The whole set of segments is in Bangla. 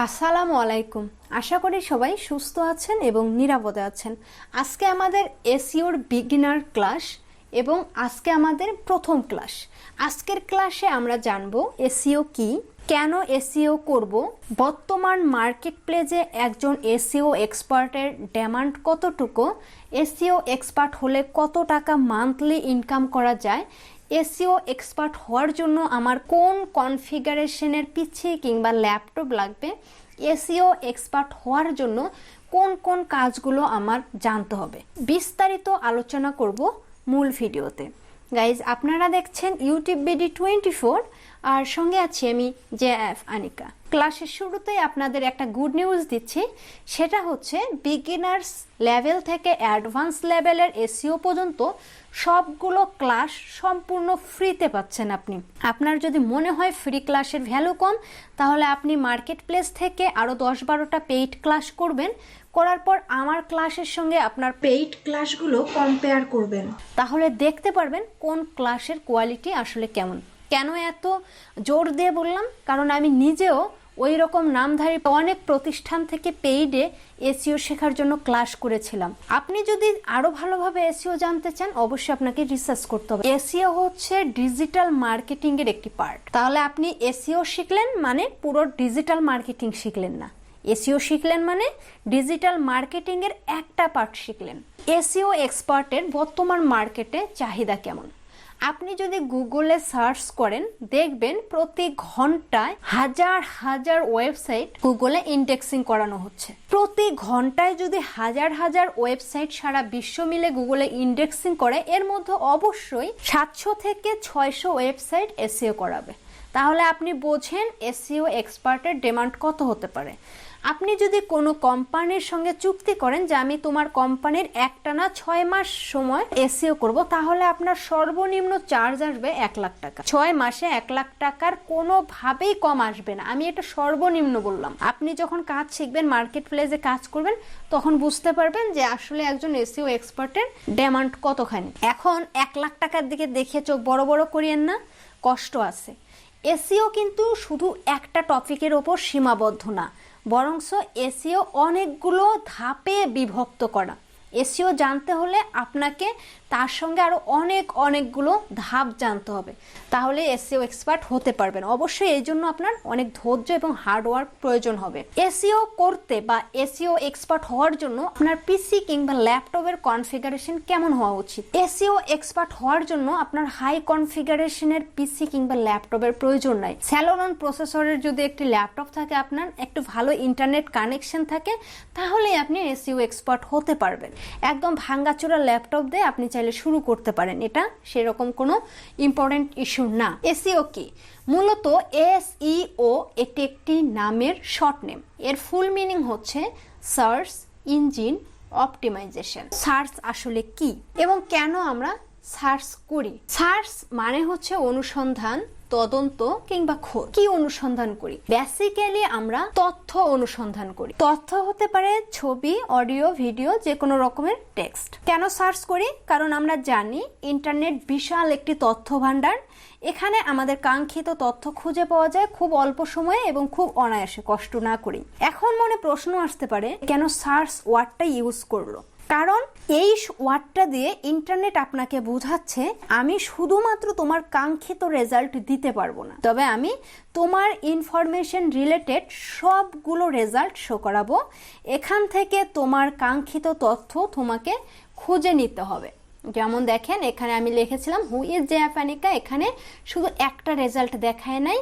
আসসালামু আলাইকুম। আশা করি সবাই সুস্থ আছেন এবং নিরাপদে আছেন। আজকে আমাদের এসইওর বিগিনার ক্লাস এবং আজকে আমাদের প্রথম ক্লাস। আজকের ক্লাসে আমরা জানব এসইও কি, কেন এসইও করব, বর্তমান মার্কেট প্লেসে একজন এসইও এক্সপার্টের ডিমান্ড কতটুকু, এসইও এক্সপার্ট হলে কত টাকা মান্থলি ইনকাম করা যায়, এসইও এক্সপার্ট হওয়ার জন্য আমার কোন কনফিগারেশনের পিসি কিংবা ল্যাপটপ লাগবে, এসইও এক্সপার্ট হওয়ার জন্য কোন কোন কাজগুলো আমার জানতে হবে, বিস্তারিত আলোচনা করব মূল ভিডিওতে। গাইজ, আপনারা দেখছেন ইউটিউব বিডি 24 আর সঙ্গে আছি আমি JF আনিকা। ক্লাসের শুরুতেই আপনাদের একটা গুড নিউজ দিচ্ছি, সেটা হচ্ছে বিগিনার্স লেভেল থেকে অ্যাডভান্স লেভেলের এসইও পর্যন্ত সবগুলো ক্লাস সম্পূর্ণ ফ্রিতে পাচ্ছেন আপনি। আপনার যদি মনে হয় ফ্রি ক্লাসের ভ্যালু কম, তাহলে আপনি মার্কেট প্লেস থেকে আরও 10-12টা পেইড ক্লাস করবেন। করার পর আমার ক্লাসের সঙ্গে আপনার পেইড ক্লাসগুলো কম্পেয়ার করবেন, তাহলে দেখতে পারবেন কোন ক্লাসের কোয়ালিটি আসলে কেমন। কেন এত জোর দিয়ে বললাম? কারণ আমি নিজেও ওই রকম নামধারী অনেক প্রতিষ্ঠান থেকে পেইডে এসইও শেখার জন্য ক্লাস করেছিলাম। আপনি যদি আরো ভালোভাবে এসইও জানতে চান, অবশ্যই আপনাকে রিসার্চ করতে হবে। এসইও হচ্ছে ডিজিটাল মার্কেটিং এর একটি পার্ট। তাহলে আপনি এসইও শিখলেন মানে পুরো ডিজিটাল মার্কেটিং শিখলেন না, এসইও শিখলেন মানে ডিজিটাল মার্কেটিং এর একটা পার্ট শিখলেন। এসইও এক্সপার্টের বর্তমান মার্কেটে চাহিদা কেমন? আপনি যদি গুগলে সার্চ করেন, দেখবেন প্রতি ঘন্টায় হাজার হাজার ওয়েবসাইট গুগলে ইন্ডেক্সিং করানো হচ্ছে। প্রতি ঘন্টায় যদি হাজার হাজার ওয়েবসাইট সারা বিশ্ব মিলে গুগলে ইন্ডেক্সিং করে, এর মধ্যে অবশ্যই 700 থেকে 600 ওয়েবসাইট এসইও করাবে। তাহলে আপনি বোঝেন এসইও এক্সপার্টের ডিমান্ড কত হতে পারে। আপনি যদি কোনো কোম্পানির সঙ্গে চুক্তি করেন যে আমি তোমার কোম্পানির একটানা 6 মাস সময় এসইও করব, তাহলে আপনার সর্বনিম্ন চার্জ আসবে 1 লাখ টাকা। 6 মাসে 1 লাখ টাকার কোনোভাবেই কম আসবে না। আমি এটা সর্বনিম্ন বললাম। আপনি যখন কাজ শিখবেন, মার্কেট প্লেসে কাজ করবেন, তখন বুঝতে পারবেন যে আসলে একজন এসইও এক্সপার্টের ডিমান্ড কতখানি। এখন 1 লাখ টাকার দিকে দেখে চোখ বড় বড় করিয়েন না, কষ্ট আছে। এসইও কিন্তু শুধু একটা টপিকের ওপর সীমাবদ্ধ না, বরংস এসইও অনেকগুলো ধাপে বিভক্ত করা। এসইও জানতে হলে আপনাকে তার সঙ্গে আরো অনেকগুলো ধাপ জানতে হবে, তাহলে এসইও এক্সপার্ট হতে পারবেন। অবশ্যই এই জন্য আপনার অনেক ধৈর্য এবং হার্ডওয়ার্ক প্রয়োজন হবে। এসইও করতে বা এসইও এক্সপার্ট হওয়ার জন্য আপনার পিসি কিংবা ল্যাপটপের কনফিগারেশন কেমন হওয়া উচিত? এসইও এক্সপার্ট হওয়ার জন্য আপনার হাই কনফিগারেশনের পিসি কিংবা ল্যাপটপের প্রয়োজন নাই। স্যালোরন প্রসেসরের যদি একটি ল্যাপটপ থাকে, আপনার একটু ভালো ইন্টারনেট কানেকশন থাকে, তাহলেই আপনি এসইও এক্সপার্ট হতে পারবেন। একদম ভাঙ্গাচোরা ল্যাপটপ দিয়ে আপনি চাইলে শুরু করতে পারেন, এটা সেরকম কোনো ইম্পর্টেন্ট ইস্যু না। এসইও কি? মূলত এসইও এটি একটি নামের শর্ট নেম। এর ফুল মিনিং হচ্ছে সার্চ ইঞ্জিন অপটিমাইজেশন। সার্চ আসলে কি এবং কেন আমরা সার্চ করি? সার্চ মানে হচ্ছে অনুসন্ধান, তদন্ত কিংবা খোঁজ। কি অনুসন্ধান করি? বেসিক্যালি আমরা তথ্য অনুসন্ধান করি। তথ্য হতে পারে ছবি, অডিও, ভিডিও, যে কোনো রকমের টেক্সট। কেন সার্চ করি? কারণ আমরা জানি ইন্টারনেট বিশাল একটি তথ্য ভান্ডার। এখানে আমাদের কাঙ্ক্ষিত তথ্য খুঁজে পাওয়া যায় খুব অল্প সময়ে এবং খুব অনায়াসে, কষ্ট না করি। এখন মনে প্রশ্ন আসতে পারে, কেন সার্চ ওয়ার্ডটা ইউজ করলো? কারণ এই ওয়ার্ডটা দিয়ে ইন্টারনেট আপনাকে বোঝাচ্ছে আমি শুধুমাত্র তোমার কাঙ্ক্ষিত রেজাল্ট দিতে পারবো না, তবে আমি তোমার ইনফরমেশন রিলেটেড সবগুলো রেজাল্ট শো করাবো। এখান থেকে তোমার কাঙ্ক্ষিত তথ্য তোমাকে খুঁজে নিতে হবে। যেমন দেখেন, এখানে আমি লিখেছিলাম হু ইজ JF আনিকা। এখানে শুধু একটা রেজাল্ট দেখায় নাই,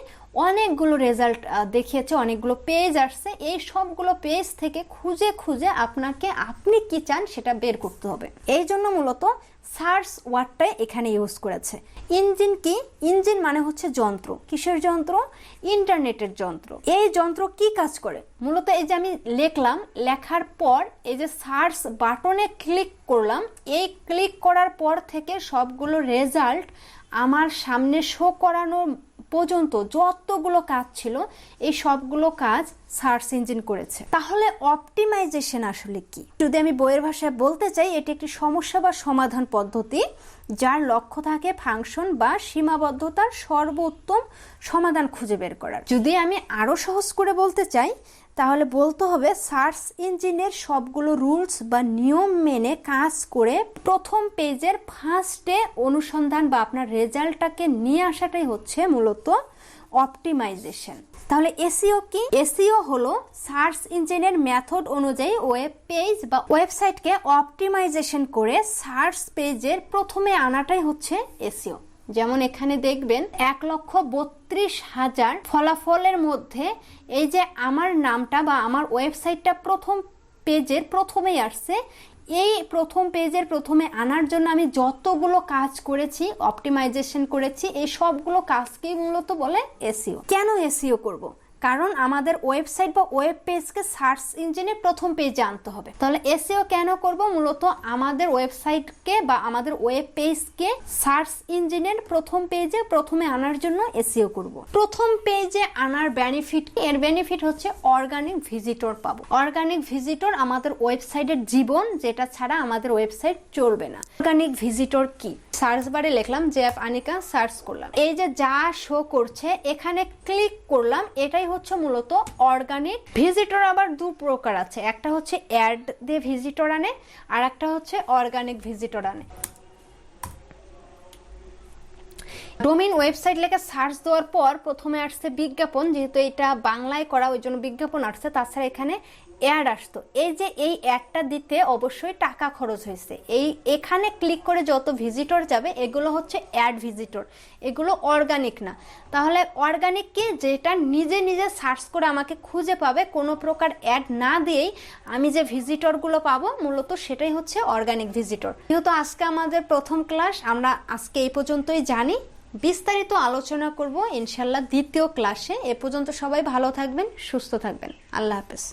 অনেকগুলো রেজাল্ট দেখিয়েছে, অনেকগুলো পেজ আসছে। এই সবগুলো পেজ থেকে খুঁজে খুঁজে আপনাকে আপনি কি চান সেটা বের করতে হবে। এই জন্য মূলত সার্চ ওয়ার্ডটাই এখানে ইউজ করেছে। ইঞ্জিন কি? ইঞ্জিন মানে হচ্ছে যন্ত্র। কিসের যন্ত্র? ইন্টারনেটের যন্ত্র। এই যন্ত্র কি কাজ করে? মূলত এই যে আমি লিখলাম, লেখার পর এই যে সার্চ বাটনে ক্লিক করলাম, এই ক্লিক করার পর থেকে সবগুলো রেজাল্ট আমার সামনে শো করানোর পর্যন্ত যতগুলো কাজ ছিল, এই সবগুলো কাজ সার্চ ইঞ্জিন করেছে। তাহলে অপটিমাইজেশন আসলে কি? যদি আমি বইয়ের ভাষায় বলতে চাই, এটি একটি সমস্যা বা সমাধান পদ্ধতি যার লক্ষ্য থাকে ফাংশন বা সীমাবদ্ধতার সর্বোত্তম সমাধান খুঁজে বের করার। যদি আমি আরো সহজ করে বলতে চাই, তাহলে বলতে হবে সার্চ ইঞ্জিনের সবগুলো রুলস বা নিয়ম মেনে কাজ করে প্রথম পেজের ফার্স্টে অনুসন্ধান বা আপনার রেজাল্টটাকে নিয়ে আসাটাই হচ্ছে মূলত অপটিমাইজেশন। তাহলে এসইও কি? এসইও হলো সার্চ ইঞ্জিনের মেথড অনুযায়ী ওয়েব পেজ বা ওয়েবসাইটকে অপটিমাইজেশন করে সার্চ পেজের প্রথমে আনাটাই হচ্ছে এসইও। যেমন এখানে দেখবেন 1,32,000 ফলাফলের মধ্যে এই যে আমার নামটা বা আমার ওয়েবসাইটটা প্রথম পেজের প্রথমেই আসছে। এই প্রথম পেজের প্রথমে আনার জন্য আমি যতগুলো কাজ করেছি, অপটিমাইজেশন করেছি, এই সবগুলো কাজকেই মূলত বলে এসইও। কেন এসইও করব? কারণ আমাদের ওয়েবসাইট বা ওয়েব পেজকে সার্চ ইঞ্জিনে প্রথম পেজে আনতে হবে। তাহলে এসইও কেন করব? মূলত আমাদের ওয়েবসাইটকে বা আমাদের ওয়েব পেজকে সার্চ ইঞ্জিনের প্রথম পেজে প্রথমে আনার জন্য এসইও করব। প্রথম পেজে আনার বেনিফিট, এর বেনিফিট হচ্ছে অর্গানিক ভিজিটর পাবো। অর্গানিক ভিজিটর আমাদের ওয়েবসাইটের জীবন, যেটা ছাড়া আমাদের ওয়েবসাইট চলবে না। অর্গানিক ভিজিটর কি? সার্চ বারে লিখলাম JF আনিকা, সার্চ করলাম, এই যে যা শো করছে এখানে ক্লিক করলাম, এটাই হচ্ছে মূলত অর্গানিক ভিজিটর। আবার দু প্রকার আছে, একটা হচ্ছে অ্যাড দিয়ে ভিজিটর আনে আর একটা হচ্ছে অর্গানিক ভিজিটর আনে। ডোমেইন ওয়েবসাইট লেখা সার্চ দেওয়ার পর প্রথমে আসছে বিজ্ঞাপন, যেহেতু এটা বাংলায় করা ওই জন্য বিজ্ঞাপন আসছে। তাছাড়া এখানে অ্যাড আসতো, এই যে এই অ্যাডটা দিতে অবশ্যই টাকা খরচ হয়েছে। এখানে ক্লিক করে যত ভিজিটর যাবে এগুলো হচ্ছে অ্যাড ভিজিটর, এগুলো অর্গানিক না। তাহলে অর্গানিক কি? যেটা নিজে নিজে সার্চ করে আমাকে খুঁজে পাবে, কোনো প্রকার অ্যাড না দিয়েই আমি যে ভিজিটরগুলো পাবো মূলত সেটাই হচ্ছে অর্গানিক ভিজিটর। যেহেতু আজকে আমাদের প্রথম ক্লাস, আমরা আজকে এই পর্যন্তই জানি। বিস্তারিত আলোচনা করব ইনশাল্লাহ দ্বিতীয় ক্লাসে। এ পর্যন্ত সবাই ভালো থাকবেন, সুস্থ থাকবেন। আল্লাহ হাফেজ।